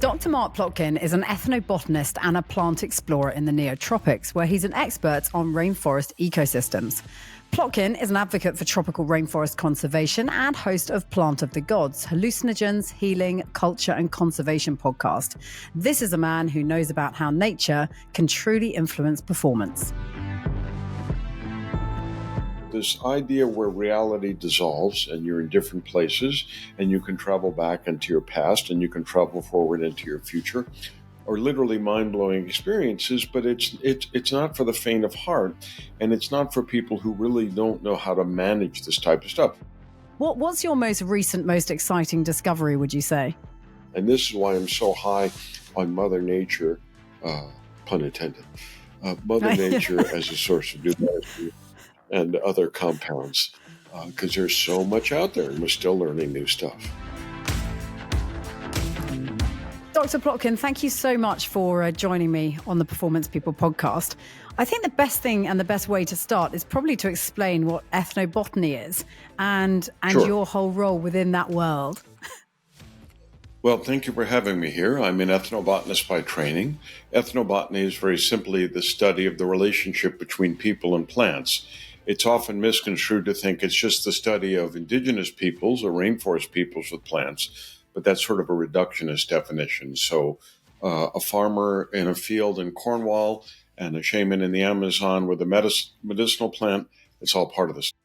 Dr. Mark Plotkin is an ethnobotanist and a plant explorer in the neotropics, where he's an expert on rainforest ecosystems. Plotkin is an advocate for tropical rainforest conservation and host of Plant of the Gods, hallucinogens, healing, culture and conservation podcast. This is a man who knows about how nature can truly influence performance. This idea where reality dissolves and you're in different places and you can travel back into your past and you can travel forward into your future are literally mind-blowing experiences, but it's not for the faint of heart, and it's not for people who really don't know how to manage this type of stuff. What's your most recent, most exciting discovery, would you say? And this is why I'm so high on Mother Nature, pun intended, Mother Nature as a source of new medicine and other compounds, because there's so much out there and we're still learning new stuff. Dr. Plotkin, thank you so much for joining me on the Performance People podcast. I think the best thing and the best way to start is probably to explain what ethnobotany is and Sure. your whole role within that world. Well, thank you for having me here. I'm an ethnobotanist by training. Ethnobotany is very simply the study of the relationship between people and plants. It's often misconstrued to think it's just the study of indigenous peoples or rainforest peoples with plants, but that's sort of a reductionist definition. So a farmer in a field in Cornwall and a shaman in the Amazon with a medicinal plant, it's all part of the study.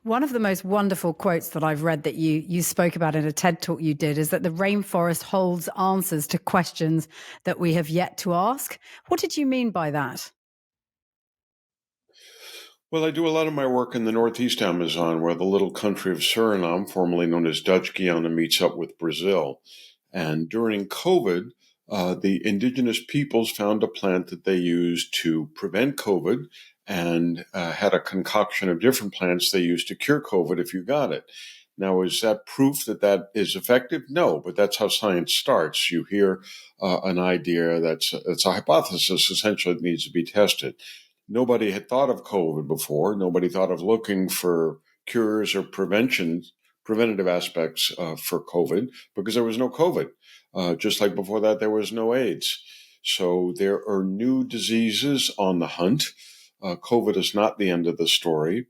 One of the most wonderful quotes that I've read that you spoke about in a TED talk you did is that the rainforest holds answers to questions that we have yet to ask. What did you mean by that? Well, I do a lot of my work in the Northeast Amazon, where the little country of Suriname, formerly known as Dutch Guiana, meets up with Brazil. And during COVID, the indigenous peoples found a plant that they used to prevent COVID and had a concoction of different plants they used to cure COVID if you got it. Now, is that proof that that is effective? No, but that's how science starts. You hear an idea that's a hypothesis, essentially, that needs to be tested. Nobody had thought of COVID before. Nobody thought of looking for cures or preventative aspects for COVID because there was no COVID. Just like before that, there was no AIDS. So there are new diseases on the hunt. COVID is not the end of the story.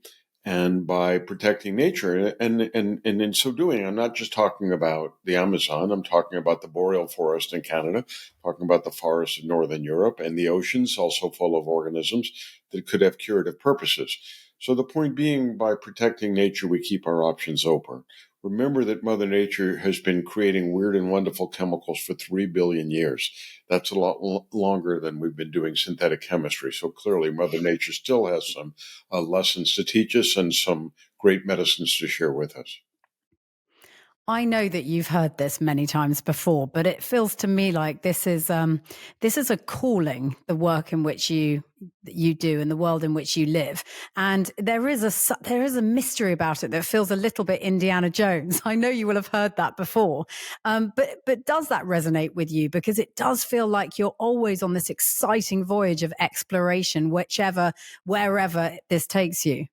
And by protecting nature, and in so doing, I'm not just talking about the Amazon, I'm talking about the boreal forest in Canada, talking about the forests of Northern Europe, and the oceans also full of organisms that could have curative purposes. So the point being, by protecting nature, we keep our options open. Remember that Mother Nature has been creating weird and wonderful chemicals for 3 billion years. That's a lot longer than we've been doing synthetic chemistry. So clearly, Mother Nature still has some lessons to teach us and some great medicines to share with us. I know that you've heard this many times before, but it feels to me like this is a calling, the work in which you do and the world in which you live. And there is a mystery about it that feels a little bit Indiana Jones. I know you will have heard that before, but does that resonate with you? Because it does feel like you're always on this exciting voyage of exploration, wherever this takes you.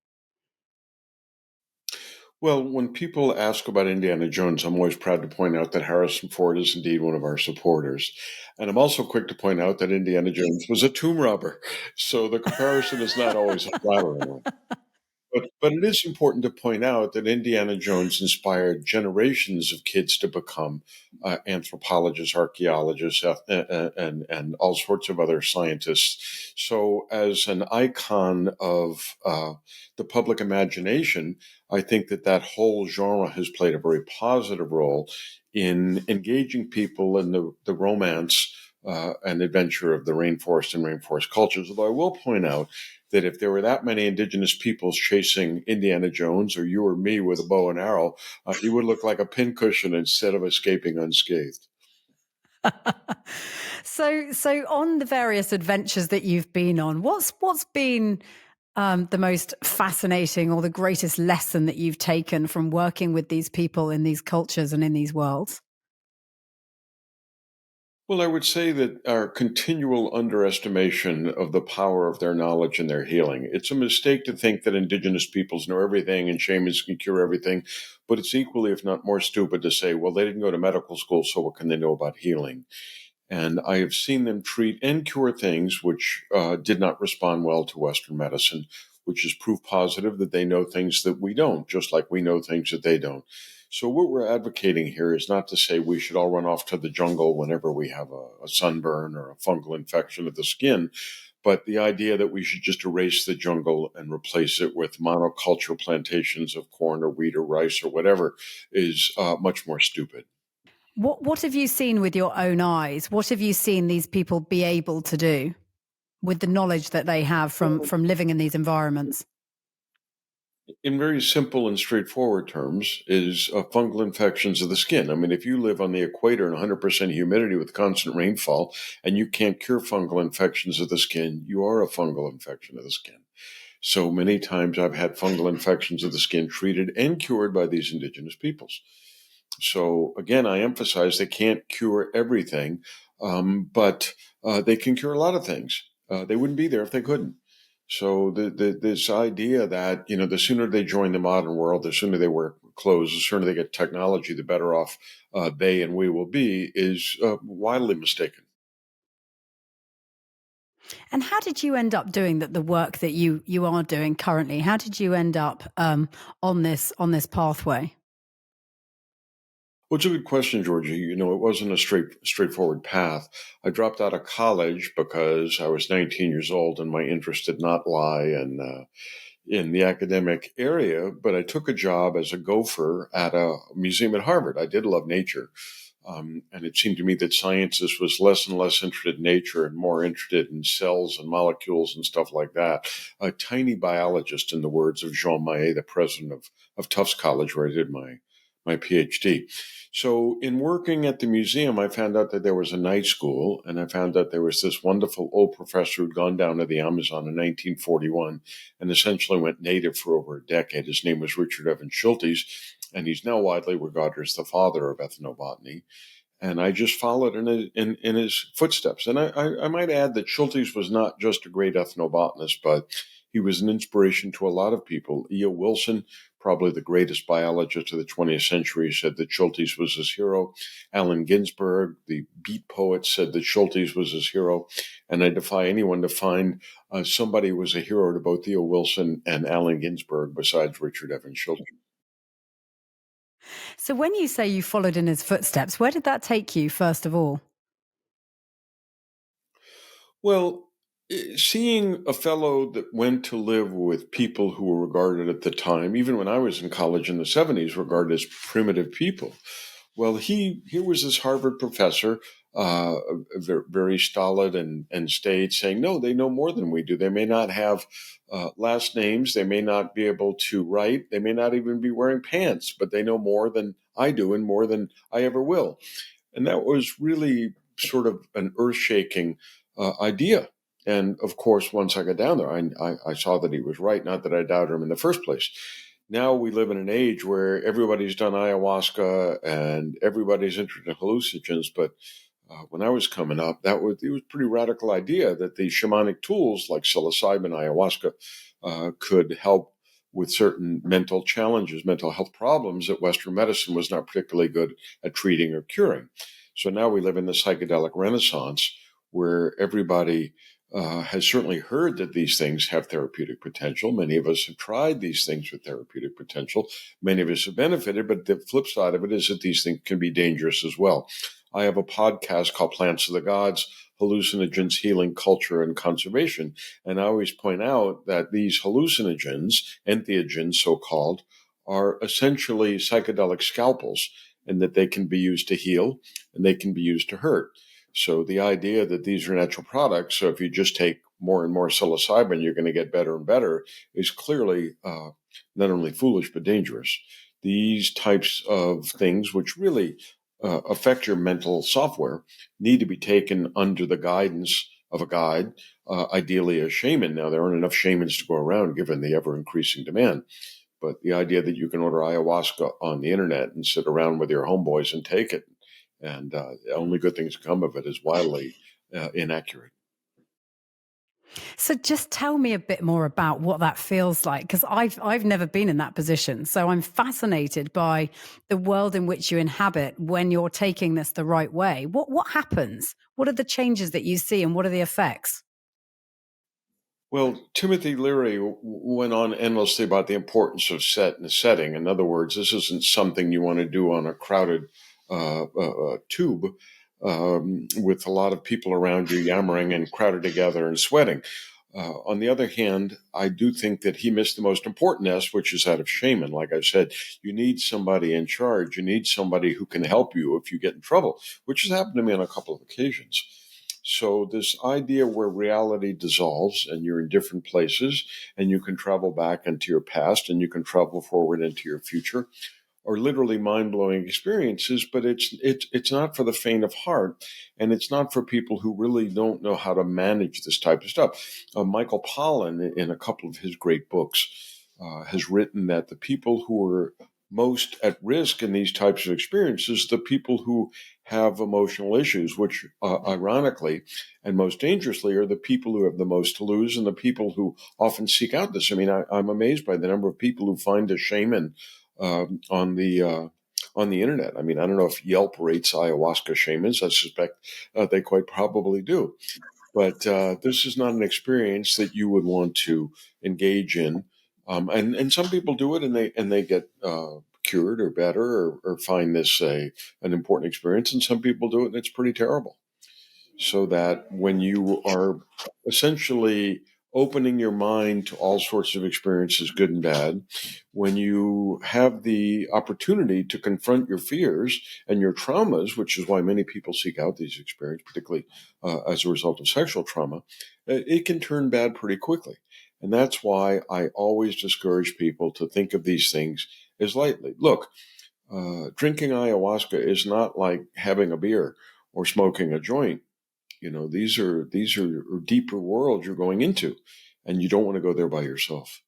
Well, when people ask about Indiana Jones, I'm always proud to point out that Harrison Ford is indeed one of our supporters. And I'm also quick to point out that Indiana Jones was a tomb robber. So the comparison is not always a flattering one. But it is important to point out that Indiana Jones inspired generations of kids to become anthropologists, archaeologists, and all sorts of other scientists. So as an icon of the public imagination, I think that whole genre has played a very positive role in engaging people in the romance and adventure of the rainforest and rainforest cultures. Although I will point out that if there were that many indigenous peoples chasing Indiana Jones or you or me with a bow and arrow, he would look like a pincushion instead of escaping unscathed. So on the various adventures that you've been on, what's been the most fascinating or the greatest lesson that you've taken from working with these people in these cultures and in these worlds? Well, I would say that our continual underestimation of the power of their knowledge and their healing. It's a mistake to think that indigenous peoples know everything and shamans can cure everything, but it's equally, if not more stupid, to say, well, they didn't go to medical school, so what can they know about healing? And I have seen them treat and cure things which did not respond well to Western medicine, which is proof positive that they know things that we don't, just like we know things that they don't. So, what we're advocating here is not to say we should all run off to the jungle whenever we have a sunburn or a fungal infection of the skin, but the idea that we should just erase the jungle and replace it with monoculture plantations of corn or wheat or rice or whatever is much more stupid. What have you seen with your own eyes? What have you seen these people be able to do with the knowledge that they have from living in these environments? In very simple and straightforward terms, is fungal infections of the skin. I mean, if you live on the equator in 100% humidity with constant rainfall and you can't cure fungal infections of the skin, you are a fungal infection of the skin. So many times I've had fungal infections of the skin treated and cured by these indigenous peoples. So again, I emphasize they can't cure everything, but they can cure a lot of things. They wouldn't be there if they couldn't. So this idea that the sooner they join the modern world, the sooner they wear clothes, the sooner they get technology, the better off they and we will be is wildly mistaken. And how did you end up doing the work that you are doing currently? How did you end up on this pathway? Well, it's a good question, Georgie. It wasn't a straightforward path. I dropped out of college because I was 19 years old and my interest did not lie in the academic area, but I took a job as a gopher at a museum at Harvard. I did love nature. And it seemed to me that sciences was less and less interested in nature and more interested in cells and molecules and stuff like that. A tiny biologist, in the words of Jean, the president of Tufts College, where I did my PhD. So in working at the museum, I found out that there was a night school, and I found out there was this wonderful old professor who'd gone down to the Amazon in 1941 and essentially went native for over a decade. His name was Richard Evans Schultes, and he's now widely regarded as the father of ethnobotany. And I just followed in his footsteps. And I might add that Schultes was not just a great ethnobotanist, but he was an inspiration to a lot of people. E.O. Wilson, probably the greatest biologist of the 20th century, said that Schultes was his hero. Allen Ginsberg, the beat poet, said that Schultes was his hero. And I defy anyone to find somebody who was a hero to both E.O. Wilson and Allen Ginsberg besides Richard Evans Schultes. So when you say you followed in his footsteps, where did that take you, first of all? Well, seeing a fellow that went to live with people who were regarded at the time, even when I was in college in the 70s, regarded as primitive people. Well, here was this Harvard professor, uh, very stolid and staid, saying, no, they know more than we do. They may not have last names. They may not be able to write. They may not even be wearing pants, but they know more than I do and more than I ever will. And that was really sort of an earth shaking idea. And of course, once I got down there, I saw that he was right, not that I doubted him in the first place. Now we live in an age where everybody's done ayahuasca and everybody's interested in hallucinogens. But when I was coming up, it was a pretty radical idea that the shamanic tools like psilocybin, ayahuasca, could help with certain mental challenges, mental health problems that Western medicine was not particularly good at treating or curing. So now we live in the psychedelic renaissance where everybody has certainly heard that these things have therapeutic potential. Many of us have tried these things with therapeutic potential. Many of us have benefited, but the flip side of it is that these things can be dangerous as well. I have a podcast called Plants of the Gods, Hallucinogens, Healing, Culture, and Conservation. And I always point out that these hallucinogens, entheogens so-called, are essentially psychedelic scalpels and that they can be used to heal and they can be used to hurt. So the idea that these are natural products, so if you just take more and more psilocybin, you're going to get better and better, is clearly not only foolish but dangerous. These types of things, which really affect your mental software, need to be taken under the guidance of a guide, ideally a shaman. Now, there aren't enough shamans to go around given the ever increasing demand. But the idea that you can order ayahuasca on the internet and sit around with your homeboys and take it And only good things come of it is wildly inaccurate. So just tell me a bit more about what that feels like, because I've never been in that position. So I'm fascinated by the world in which you inhabit when you're taking this the right way. What happens? What are the changes that you see, and what are the effects? Well, Timothy Leary went on endlessly about the importance of set and setting. In other words, this isn't something you want to do on a crowded tube with a lot of people around you yammering and crowded together and sweating. On the other hand, I do think that he missed the most important S, which is that of shaman. Like I said, you need somebody in charge. You need somebody who can help you if you get in trouble, which has happened to me on a couple of occasions. So this idea where reality dissolves and you're in different places and you can travel back into your past and you can travel forward into your future are literally mind-blowing experiences, but it's not for the faint of heart, and it's not for people who really don't know how to manage this type of stuff. Michael Pollan, in a couple of his great books, has written that the people who are most at risk in these types of experiences, the people who have emotional issues, which ironically and most dangerously are the people who have the most to lose and the people who often seek out this. I mean, I'm amazed by the number of people who find a shaman on the internet. I mean, I don't know if Yelp rates ayahuasca shamans. I suspect they quite probably do. But this is not an experience that you would want to engage in. And some people do it and they get cured or better or find this an important experience. And some people do it and it's pretty terrible. So that when you are essentially opening your mind to all sorts of experiences, good and bad, when you have the opportunity to confront your fears and your traumas, which is why many people seek out these experiences, particularly as a result of sexual trauma, it can turn bad pretty quickly. And that's why I always discourage people to think of these things as lightly. Look, drinking ayahuasca is not like having a beer or smoking a joint. You know, these are deeper worlds you're going into, and you don't want to go there by yourself.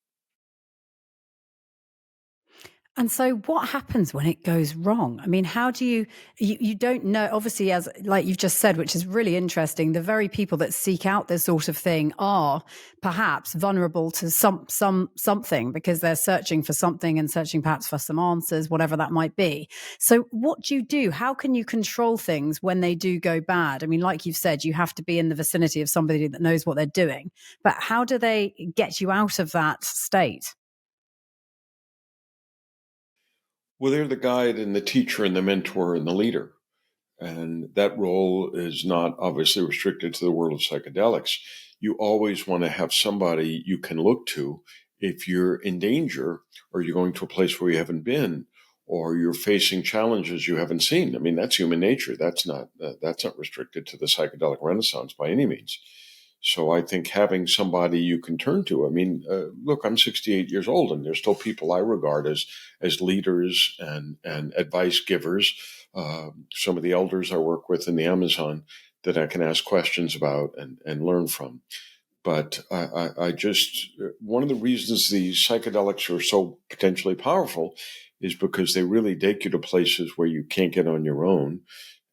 And so what happens when it goes wrong? I mean, how do you don't know, obviously, as like you've just said, which is really interesting, the very people that seek out this sort of thing are perhaps vulnerable to something because they're searching for something and searching perhaps for some answers, whatever that might be. So what do you do? How can you control things when they do go bad? I mean, like you've said, you have to be in the vicinity of somebody that knows what they're doing, but how do they get you out of that state? Well, they're the guide and the teacher and the mentor and the leader. And that role is not obviously restricted to the world of psychedelics. You always want to have somebody you can look to if you're in danger or you're going to a place where you haven't been or you're facing challenges you haven't seen. I mean, that's human nature. That's not restricted to the psychedelic renaissance by any means. So I think having somebody you can turn to. I mean, look, I'm 68 years old, and there's still people I regard as leaders and advice givers. Some of the elders I work with in the Amazon that I can ask questions about and learn from. But I just one of the reasons these psychedelics are so potentially powerful is because they really take you to places where you can't get on your own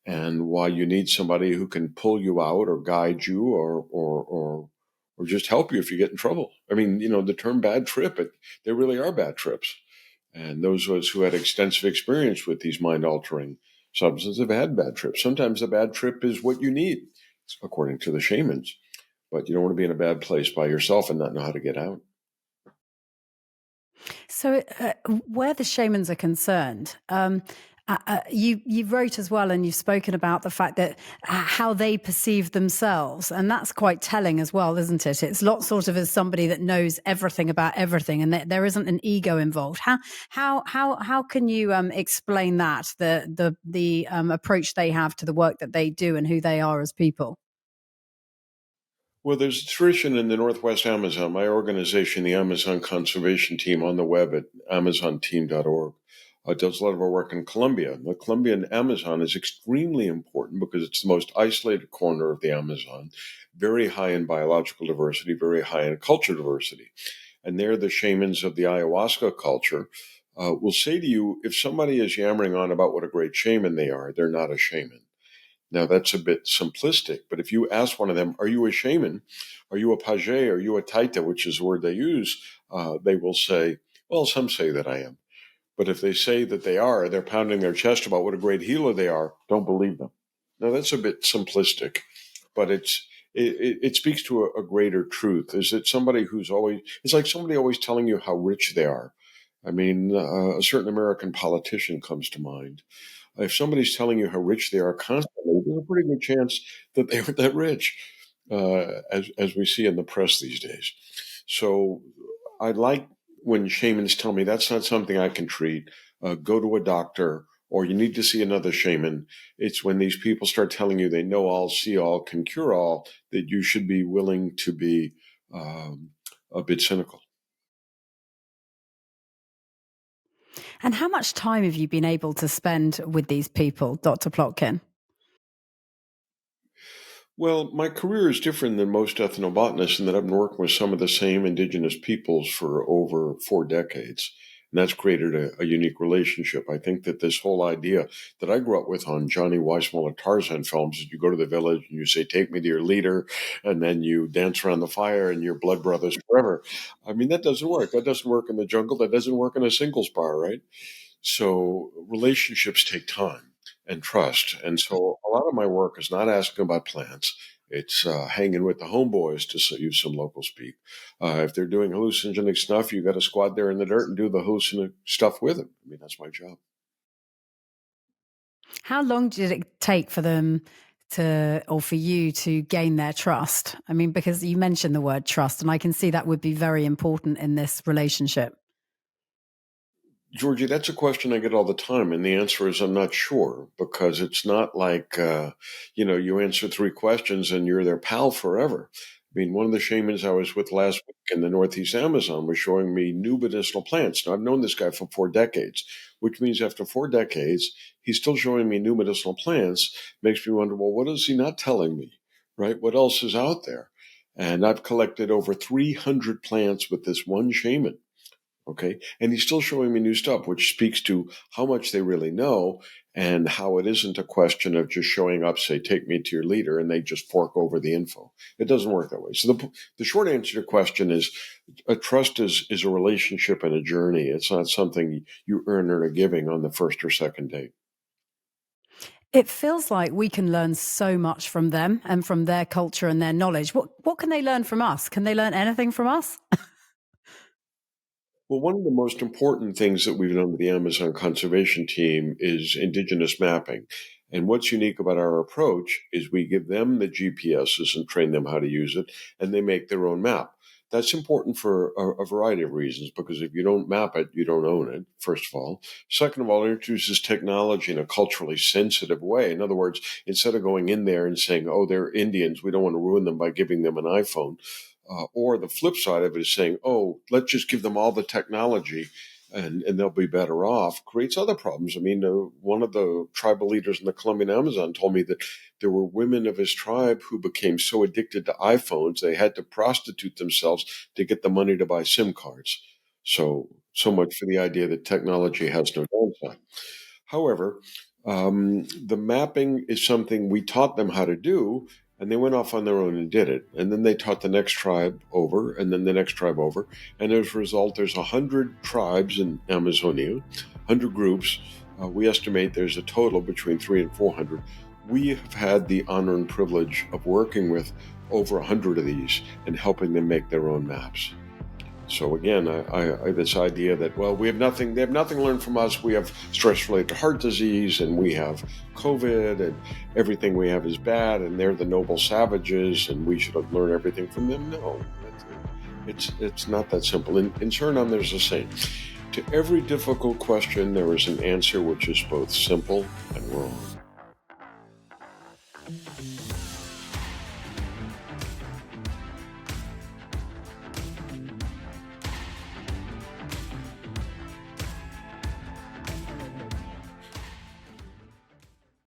and why you need somebody who can pull you out or guide you or just help you if you get in trouble. I mean, you know, the term bad trip, there really are bad trips. And those of us who had extensive experience with these mind altering substances have had bad trips. Sometimes a bad trip is what you need, according to the shamans. But you don't want to be in a bad place by yourself and not know how to get out. So, where the shamans are concerned, you wrote as well, and you've spoken about the fact that how they perceive themselves, and that's quite telling as well, isn't it? It's not sort of as somebody that knows everything about everything, and there isn't an ego involved. How can you explain that the approach they have to the work that they do and who they are as people? Well, there's a tradition in the Northwest Amazon. My organization, the Amazon Conservation Team, on the web at amazonteam.org, does a lot of our work in Colombia. The Colombian Amazon is extremely important because it's the most isolated corner of the Amazon, very high in biological diversity, very high in culture diversity. And they're the shamans of the ayahuasca culture. will say to you, if somebody is yammering on about what a great shaman they are, they're not a shaman. Now, that's a bit simplistic, but if you ask one of them, are you a shaman? Are you a page? Are you a taita, which is the word they use? They will say, well, some say that I am. But if they say that they are, they're pounding their chest about what a great healer they are, don't believe them. Now, that's a bit simplistic, but it speaks to a greater truth. Is it somebody who's always, it's like somebody always telling you how rich they are. I mean, a certain American politician comes to mind. If somebody's telling you how rich they are constantly, there's a pretty good chance that they aren't that rich, as we see in the press these days. So I like when shamans tell me that's not something I can treat. Go to a doctor, or you need to see another shaman. It's when these people start telling you they know all, see all, can cure all, that you should be willing to be a bit cynical. And how much time have you been able to spend with these people, Dr. Plotkin? Well, my career is different than most ethnobotanists in that I've been working with some of the same indigenous peoples for over 4 decades. And that's created a unique relationship. I think that this whole idea that I grew up with on Johnny Weissmuller Tarzan films is you go to the village and you say, take me to your leader, and then you dance around the fire and you're blood brothers forever. I mean, that doesn't work. That doesn't work in the jungle. That doesn't work in a singles bar, right? So relationships take time and trust. And so a lot of my work is not asking about plants. It's hanging with the homeboys, to use some local speak. If they're doing hallucinogenic stuff, you got to squat there in the dirt and do the hallucinogenic stuff with them. I mean, that's my job. How long did it take for them to, or for you to gain their trust? I mean, because you mentioned the word trust, and I can see that would be very important in this relationship. Georgie, that's a question I get all the time, and the answer is I'm not sure, because it's not like you answer 3 questions and you're their pal forever. I mean, one of the shamans I was with last week in the Northeast Amazon was showing me new medicinal plants. Now, I've known this guy for 4 decades, which means after 4 decades, he's still showing me new medicinal plants. Makes me wonder, well, what is he not telling me, right? What else is out there? And I've collected over 300 plants with this one shaman. Okay. And he's still showing me new stuff, which speaks to how much they really know and how it isn't a question of just showing up, say, take me to your leader, and they just fork over the info. It doesn't work that way. So the short answer to your question is a trust is a relationship and a journey. It's not something you earn or are giving on the first or second date. It feels like we can learn so much from them and from their culture and their knowledge. What can they learn from us? Can they learn anything from us? Well, one of the most important things that we've done with the Amazon conservation team is indigenous mapping. And what's unique about our approach is we give them the GPSs and train them how to use it, and they make their own map. That's important for a variety of reasons, because if you don't map it, you don't own it, first of all. Second of all, it introduces technology in a culturally sensitive way. In other words, instead of going in there and saying, oh, they're Indians, we don't want to ruin them by giving them an iPhone, or the flip side of it is saying, oh, let's just give them all the technology and they'll be better off, creates other problems. I mean, one of the tribal leaders in the Colombian Amazon told me that there were women of his tribe who became so addicted to iPhones, they had to prostitute themselves to get the money to buy SIM cards. So much for the idea that technology has no downside. However, the mapping is something we taught them how to do, and they went off on their own and did it. And then they taught the next tribe over, and then the next tribe over. And as a result, there's 100 tribes in Amazonia, 100 groups. We estimate there's a total between 300 and 400. We have had the honor and privilege of working with over 100 of these and helping them make their own maps. So again, I this idea that, well, they have nothing learned from us. We have stress-related heart disease, and we have COVID, and everything we have is bad, and they're the noble savages, and we should learn everything from them. No, it's not that simple. In Suriname, there's a saying: to every difficult question, there is an answer which is both simple and wrong.